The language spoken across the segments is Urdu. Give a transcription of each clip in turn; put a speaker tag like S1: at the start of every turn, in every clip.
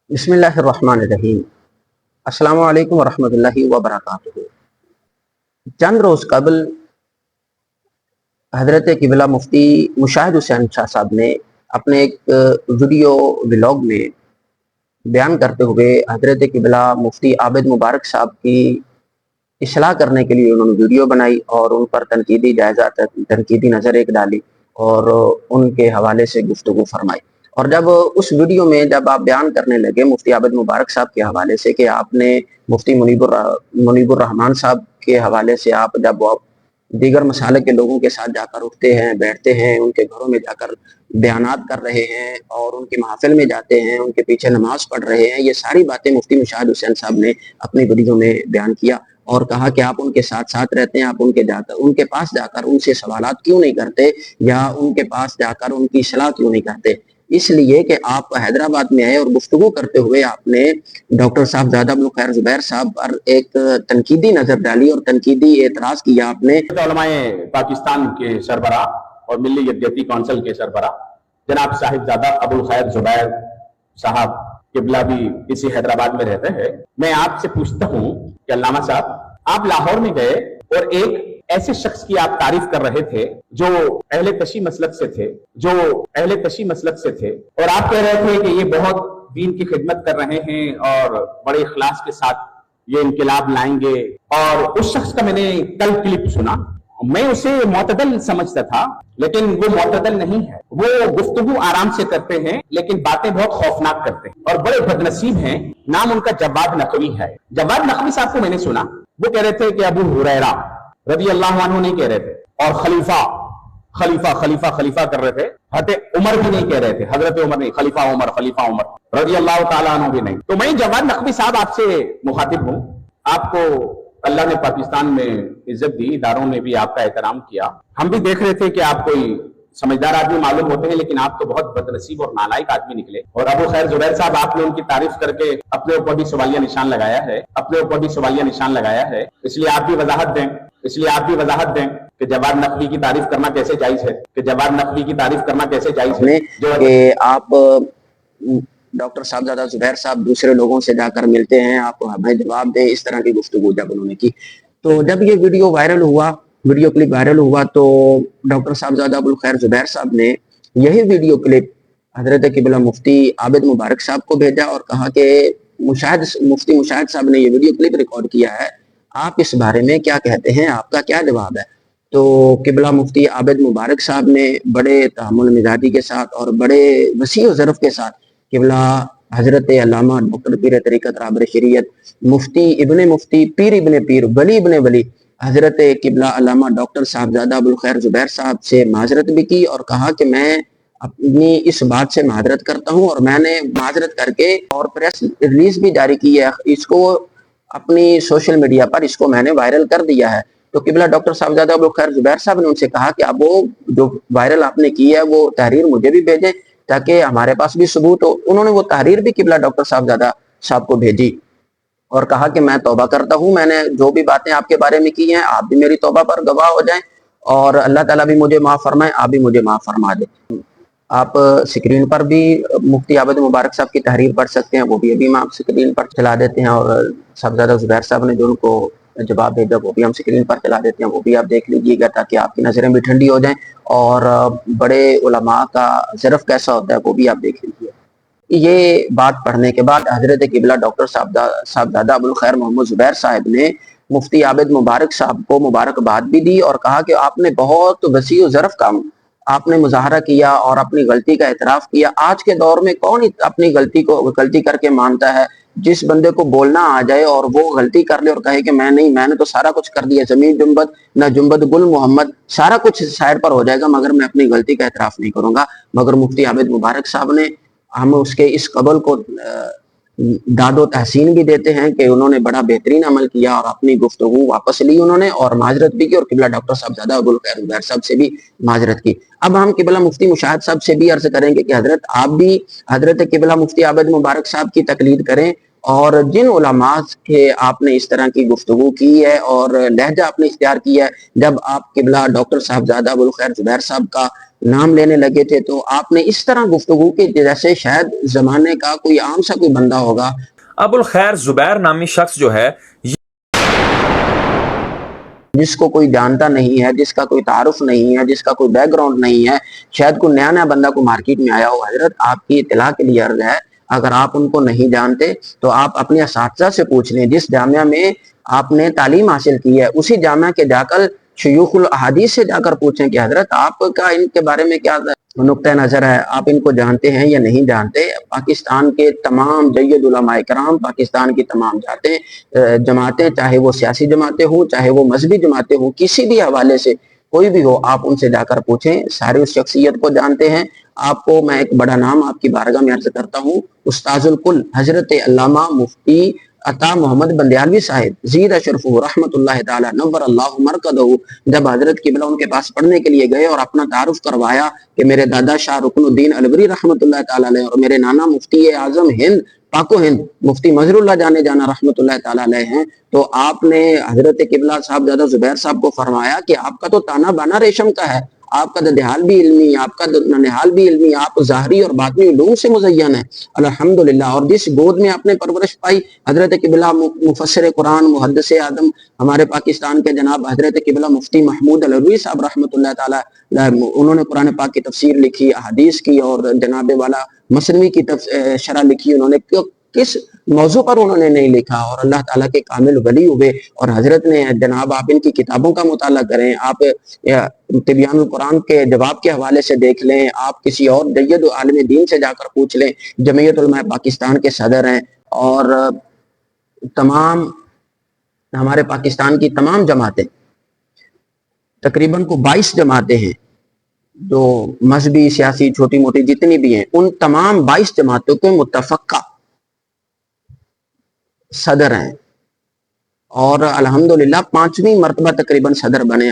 S1: بسم اللہ الرحمن الرحیم۔ السلام علیکم ورحمۃ اللہ وبرکاتہ۔ چند روز قبل حضرت قبلہ مفتی مشاہد حسین شاہ صاحب نے اپنے ایک ویڈیو ولاگ میں بیان کرتے ہوئے حضرت قبلہ مفتی عابد مبارک صاحب کی اصلاح کرنے کے لیے انہوں نے ویڈیو بنائی اور ان پر تنقیدی نظر ایک ڈالی اور ان کے حوالے سے گفتگو فرمائی۔ اور جب اس ویڈیو میں جب آپ بیان کرنے لگے مفتی عابد مبارک صاحب کے حوالے سے کہ آپ نے مفتی منیب الرحمان صاحب کے حوالے سے آپ جب دیگر مسالک کے لوگوں کے ساتھ جا کر اٹھتے ہیں، بیٹھتے ہیں، ان کے گھروں میں جا کر بیانات کر رہے ہیں اور ان کی محافل میں جاتے ہیں، ان کے پیچھے نماز پڑھ رہے ہیں، یہ ساری باتیں مفتی مشاہد حسین صاحب نے اپنی ویڈیو میں بیان کیا اور کہا کہ آپ ان کے ساتھ رہتے ہیں، آپ ان کے پاس جا کر ان سے سوالات کیوں نہیں کرتے یا ان کے پاس جا کر ان کی اصلاح کیوں نہیں کرتے؟ اس لیے کہ آپ حیدرآباد میں آئے اور گفتگو کرتے ہوئے آپ نے ڈاکٹر صاحبزادہ ابوالخیر زبیر صاحب پر ایک تنقیدی نظر ڈالی اور تنقیدی اعتراض کیا آپ نے۔
S2: علماء پاکستان کے سربراہ اور ملی یکجہتی کونسل کے سربراہ جناب صاحبزادہ ابوالخیر زبیر صاحب قبلہ بھی اسی حیدرآباد میں رہتے ہیں۔ میں آپ سے پوچھتا ہوں کہ علامہ صاحب، آپ لاہور میں گئے اور ایک ایسے شخص کی آپ تعریف کر رہے تھے جو اہل تشیع مسلک سے تھے اور آپ کہہ رہے تھے کہ یہ بہت دین کی خدمت کر رہے ہیں اور بڑے اخلاص کے ساتھ یہ انقلاب لائیں گے، اور اس شخص کا میں نے کل کلپ سنا، میں اسے معتدل سمجھتا تھا لیکن وہ معتدل نہیں ہے، وہ گفتگو آرام سے کرتے ہیں لیکن باتیں بہت خوفناک کرتے ہیں اور بڑے بدنصیب ہیں۔ نام ان کا جواد نقوی ہے۔ جواد نقوی صاحب کو میں نے سنا، وہ کہہ رہے تھے کہ ابو ہریرہ رضی اللہ عنہ نہیں کہہ رہے تھے، اور خلیفہ کر رہے تھے، حضرت عمر بھی نہیں کہہ رہے تھے، حضرت عمر نہیں، خلیفہ عمر رضی اللہ تعالیٰ عنہ بھی نہیں۔ تو میں جواد نقوی صاحب آپ سے مخاطب ہوں، آپ کو اللہ نے پاکستان میں عزت دی، اداروں نے بھی آپ کا احترام کیا، ہم بھی دیکھ رہے تھے کہ آپ کوئی سمجھدار آدمی معلوم ہوتے ہیں لیکن آپ تو بہت بدنصیب اور نالائق آدمی نکلے۔ اور ابوالخیر زبیر صاحب، آپ نے ان کی تعریف کر کے اپنے اوپر بھی سوالیہ نشان لگایا ہے، اس لیے آپ بھی وضاحت دیں کہ جواد نقوی کی تعریف کرنا کیسے جائز ہے
S1: کہ آپ ڈاکٹر صاحبزادہ زبیر صاحب دوسرے لوگوں سے جا کر ملتے ہیں، آپ ہمیں جواب دیں، اس طرح کی گفتگو جب انہوں نے کی۔ تو جب یہ ویڈیو کلپ وائرل ہوا تو ڈاکٹر صاحبزادہ ابوالخیر زبیر صاحب نے یہی ویڈیو کلپ حضرت قبلہ مفتی عابد مبارک صاحب کو بھیجا اور کہا کہ مفتی مشاہد صاحب نے یہ ویڈیو کلپ ریکارڈ کیا ہے، آپ اس بارے میں کیا کہتے ہیں، آپ کا کیا جواب ہے؟ تو قبلہ مفتی عابد مبارک صاحب نے بڑے تحمل مزاجی کے ساتھ اور بڑے وسیع و ظرف کے ساتھ قبلہ حضرت علامہ ڈاکٹر پیر طریقت رابر شریعت مفتی ابن مفتی پیر ابن پیر ولی ابن ولی حضرت قبلہ علامہ ڈاکٹر صاحبزادہ ابوالخیر زبیر صاحب سے معذرت بھی کی اور کہا کہ میں اپنی اس بات سے معذرت کرتا ہوں، اور میں نے معذرت کر کے اور پریس ریلیز بھی جاری کی ہے، اس کو اپنی سوشل میڈیا پر اس کو میں نے وائرل کر دیا ہے۔ تو قبلہ ڈاکٹر صاحبزادہ ابوالخیر زبیر صاحب نے ان سے کہا کہ اب وہ جو وائرل آپ نے کی ہے وہ تحریر مجھے بھی بھیجیں تاکہ ہمارے پاس بھی ثبوت ہو۔ انہوں نے وہ تحریر بھی قبلہ ڈاکٹر صاحبزادہ صاحب کو بھیجی اور کہا کہ میں توبہ کرتا ہوں، میں نے جو بھی باتیں آپ کے بارے میں کی ہیں آپ بھی میری توبہ پر گواہ ہو جائیں اور اللہ تعالیٰ بھی مجھے معاف فرمائے، آپ بھی مجھے معاف فرما دیں۔ آپ سکرین پر بھی مفتی عابد مبارک صاحب کی تحریر پڑھ سکتے ہیں، وہ بھی ابھی ہم سکرین پر چلا دیتے ہیں، اور صاحبزادہ زبیر صاحب نے جو ان کو جواب بھیجا وہ بھی ہم سکرین پر چلا دیتے ہیں، وہ بھی آپ دیکھ لیجیے گا تاکہ آپ کی نظریں بھی ٹھنڈی ہو جائیں اور بڑے علماء کا ظرف کیسا ہوتا ہے وہ بھی آپ دیکھ لیجیے۔ یہ بات پڑھنے کے بعد حضرت قبلہ ڈاکٹر صاحبزادہ ابوالخیر محمد زبیر صاحب نے مفتی عابد مبارک صاحب کو مبارکباد بھی دی اور کہا کہ آپ نے بہت وسیع و ظرف کام آپ نے مظاہرہ کیا اور اپنی غلطی کا اعتراف کیا۔ آج کے دور میں کون اپنی غلطی کر کے مانتا ہے؟ جس بندے کو بولنا آ جائے اور وہ غلطی کر لے اور کہے کہ میں نے تو سارا کچھ کر دیا، زمین جنبت نہ جنبت گل محمد، سارا کچھ سائڈ پر ہو جائے گا مگر میں اپنی غلطی کا اعتراف نہیں کروں گا۔ مگر مفتی عابد مبارک صاحب نے ہم اس کے اس قول کو داد و تحسین بھی دیتے ہیں کہ انہوں نے بڑا بہترین عمل کیا اور اپنی گفتگو واپس لی انہوں نے اور معذرت بھی کی اور قبلہ ڈاکٹر صاحبزادہ ابوالخیر زبیر صاحب سے بھی معذرت کی۔ اب ہم قبلہ مفتی مشاہد صاحب سے بھی عرض کریں گے کہ حضرت آپ بھی حضرت قبلہ مفتی عابد مبارک صاحب کی تقلید کریں اور جن علماء کے آپ نے اس طرح کی گفتگو کی ہے اور لہجہ آپ نے اختیار کیا ہے، جب آپ قبلہ ڈاکٹر صاحبزادہ ابوالخیر زبیر صاحب کا نام لینے لگے تھے تو آپ نے اس طرح گفتگو کی جیسے شاید زمانے کا کوئی عام سا کوئی بندہ ہوگا.
S3: ابو الخیر زبیر نامی شخص جو ہے
S1: جس کو کوئی جانتا نہیں ہے, جس کا کوئی تعارف نہیں ہے, جس کا کوئی بیک گراؤنڈ نہیں ہے, شاید کوئی نیا بندہ کو مارکیٹ میں آیا ہو. حضرت آپ کی اطلاع کے لیے عرض ہے, اگر آپ ان کو نہیں جانتے تو آپ اپنے اساتذہ سے پوچھ لیں جس جامعہ میں آپ نے تعلیم حاصل کی ہے, اسی جامعہ کے جا کر شیوخ الاحادیث سے جا کر پوچھیں کہ حضرت آپ کا ان کے بارے میں کیا نقطہ نظر ہے, آپ ان کو جانتے ہیں یا نہیں جانتے. پاکستان کے تمام جید علماء کرام, پاکستان کی تمام جماعتیں, چاہے وہ سیاسی جماعتیں ہوں, چاہے وہ مذہبی جماعتیں ہوں, کسی بھی حوالے سے کوئی بھی ہو, آپ ان سے جا کر پوچھیں, سارے اس شخصیت کو جانتے ہیں. آپ کو میں ایک بڑا نام آپ کی بارگاہ میں عرض کرتا ہوں, استاذ الکل حضرت علامہ مفتی عطا محمد بندیالوی صاحب زید اشرف رحمت اللہ تعالی نور اللہ مرکزہ, جب حضرت قبلہ ان کے پاس پڑھنے کے لیے گئے اور اپنا تعارف کروایا کہ میرے دادا شاہ رکن الدین الوری رحمت اللہ تعالی علیہ اور میرے نانا مفتی اعظم ہند پاک و ہند مفتی مظہر اللہ جانے جانا رحمت اللہ تعالی علیہ ہیں, تو آپ نے حضرت قبلہ صاحب زیادہ زبیر صاحب کو فرمایا کہ آپ کا تو تانا بانا ریشم کا ہے, آپ کا ددحال بھی علمی, آپ کا ننحال بھی علمی, آپ ظاہری اور باطنی علوم سے مزین ہے الحمدللہ. اور جس گود میں آپ نے پرورش پائی, حضرت قبلہ مفسر قرآن محدث اعظم ہمارے پاکستان کے جناب حضرت قبلہ مفتی محمود العلوی صاحب رحمۃ اللہ تعالی, انہوں نے قرآن پاک کی تفسیر لکھی, احادیث کی, اور جناب والا مثنوی کی شرح لکھی. انہوں نے کس موضوع پر انہوں نے نہیں لکھا, اور اللہ تعالیٰ کے کامل ولی ہوئے. اور حضرت نے جناب آپ ان کی کتابوں کا مطالعہ کریں, آپ تبیان القرآن کے جواب کے حوالے سے دیکھ لیں, آپ کسی اور جید عالم دین سے جا کر پوچھ لیں. جمعیت علماء پاکستان کے صدر ہیں, اور تمام ہمارے پاکستان کی تمام جماعتیں, تقریباً کو 22 جماعتیں ہیں جو مذہبی سیاسی چھوٹی موٹی جتنی بھی ہیں, ان تمام 22 جماعتوں کے متفقہ صدر ہیں, اور الحمدللہ 5ویں مرتبہ تقریباً صدر بنے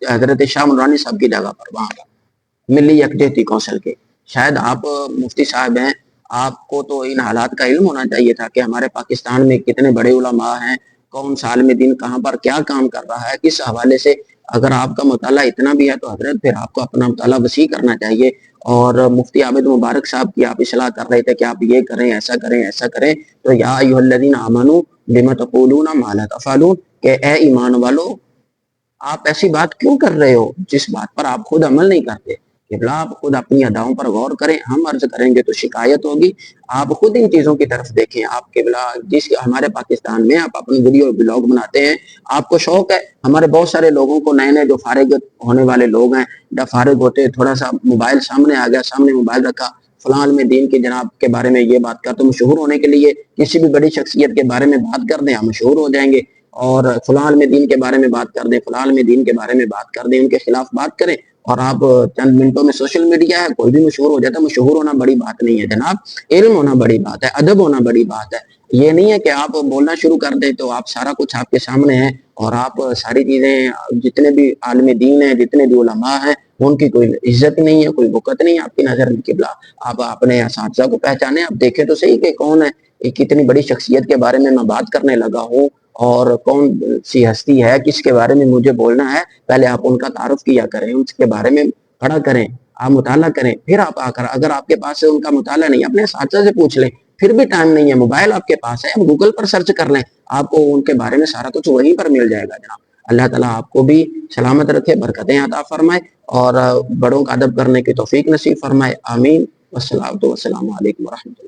S1: حضرت شاہ نورانی صاحب کی جگہ پر, وہاں پر ملی یکجہتی کونسل کے. شاید آپ مفتی صاحب ہیں, آپ کو تو ان حالات کا علم ہونا چاہیے تھا کہ ہمارے پاکستان میں کتنے بڑے علماء ہیں, کون سا عالم دین کہاں پر کیا کام کر رہا ہے, کس حوالے سے. اگر آپ کا مطالعہ اتنا بھی ہے تو حضرت پھر آپ کو اپنا مطالعہ وسیع کرنا چاہیے. اور مفتی عابد مبارک صاحب کی آپ اصلاح کر رہے تھے کہ آپ یہ کریں, ایسا کریں, ایسا کریں, تو یا ایھا الذین آمنوا لم تقولون ما لا تفعلون, کہ اے ایمان والو آپ ایسی بات کیوں کر رہے ہو جس بات پر آپ خود عمل نہیں کرتے. قبلہ آپ خود اپنی اداؤں پر غور کریں, ہم عرض کریں گے تو شکایت ہوگی. آپ خود ان چیزوں کی طرف دیکھیں. آپ قبلہ جس ہمارے پاکستان میں آپ اپنی ویڈیو بلاگ بناتے ہیں, آپ کو شوق ہے, ہمارے بہت سارے لوگوں کو نئے جو فارغ ہونے والے لوگ ہیں, جب فارغ ہوتے تھوڑا سا موبائل سامنے آ گیا, سامنے موبائل رکھا, فلاں علم دین کے جناب کے بارے میں یہ بات کر, تو مشہور ہونے کے لیے کسی بھی بڑی شخصیت کے بارے میں بات کر دیں, ہم مشہور ہو جائیں گے. اور فلاں علم دین کے بارے میں بات کر دیں, فلاں علم دین کے بارے میں بات کر دیں, ان کے خلاف بات کریں, اور آپ چند منٹوں میں سوشل میڈیا ہے, کوئی بھی مشہور ہو جاتا ہے. مشہور ہونا بڑی بات نہیں ہے جناب, علم ہونا بڑی بات ہے, ادب ہونا بڑی بات ہے. یہ نہیں ہے کہ آپ بولنا شروع کر دیں تو آپ سارا کچھ آپ کے سامنے ہے, اور آپ ساری چیزیں, جتنے بھی عالم دین ہیں, جتنے بھی علماء ہیں, ان کی کوئی عزت نہیں ہے, کوئی وقت نہیں ہے آپ کی نظر میں. قبلہ آپ اپنے اساتذہ کو پہچانے, آپ دیکھیں تو صحیح کہ کون ہے, کتنی بڑی شخصیت کے بارے میں بات کرنے لگا ہوں, اور کون سی ہستی ہے, کس کے بارے میں مجھے بولنا ہے. پہلے آپ ان کا تعارف کیا کریں, اس کے بارے میں پڑھا کریں, آپ مطالعہ کریں, پھر آپ آ کر, اگر آپ کے پاس ان کا مطالعہ نہیں, اپنے اساتذہ سے پوچھ لیں. پھر بھی ٹائم نہیں ہے, موبائل آپ کے پاس ہے, آپ گوگل پر سرچ کر لیں, آپ کو ان کے بارے میں سارا کچھ وہیں پر مل جائے گا جناب. اللہ تعالیٰ آپ کو بھی سلامت رکھے, برکتیں عطا فرمائے, اور بڑوں کا ادب کرنے کی توفیق نصیب فرمائے. آمین. والصلاۃ والسلام علیکم ورحمۃ اللہ.